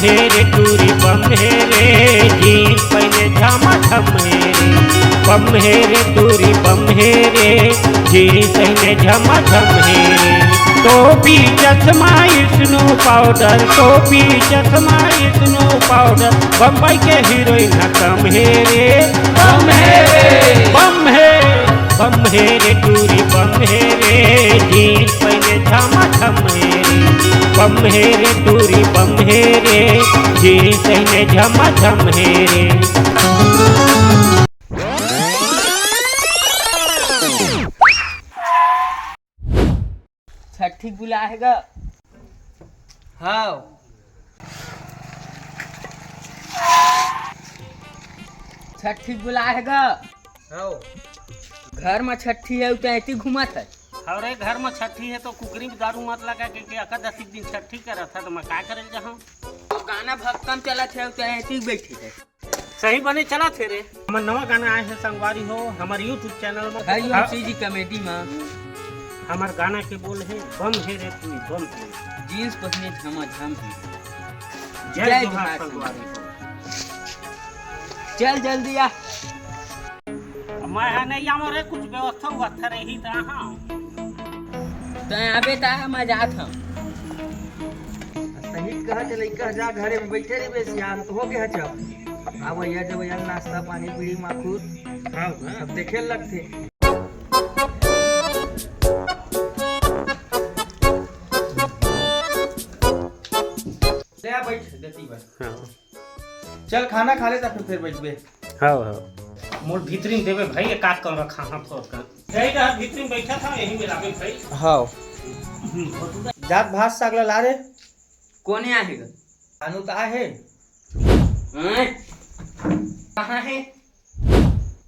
हे रे टूरी बम हे रे जीन्स पहने झमाझम हे रे बम हे रे टूरी बम हे रे जीन्स पहने झमाझम हे रे टोपी चश्मा स्नो पाउडर टोपी चश्मा स्नो पाउडर बम्बई के हीरोइन कम हे रे बम हे रे बम हे रे टूरी बम हे रे जीन्स पहने झमाझम हे रे बम हे रे टूरी बम हे रे जीन्स पहने झमाझम हे रे। छठी बुलाएगा हाँ छठी बुलाएगा हाँ घर में छठी है तो ऐसी घुमा था अरे घर में छठी है तो कुकरी में दारू मत लगा के एकादशी दिन छठी करा था तो मैं क्या करे जहाँ अब गाना भक्तम चला थे तो ऐसे ही बैठी थे सही बने चला थे रे हमारा नवा गाना आए है संगवारी हो हमारे यूट्यूब चैनल में है जी कॉमेडी में हमारे गाना के बोल है बम है रे तू बम है जीन्स पहने झमाझम जय जोहार संगवारी हो चल जल्दी आ मैं नहीं आमो रे कुछ व्यवस्था हुआ था रही था हाँ तो अबे ता मैं जात हूं सही कह चले कह जा घरे में बैठे रे बे सियान तो हो गया जब आव या जब या नाश्ता पानी बीड़ी माखूर हाँ सब देखे लगते ले आ बैठ देती बस हाँ चल खाना खा ले तब फिर बैठबे हाँ हाँ मोर भीतरी में देवे भाई एक काट कर रखा हाथ फोड़ कर यही रहा भीतरी में बैठा था यही में लागे भाई हां जात भात सागला ला रे कोने आएगा अनु का है कहां है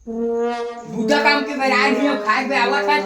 बुढ़ा काम के बेरा दियो खाए बे आवा था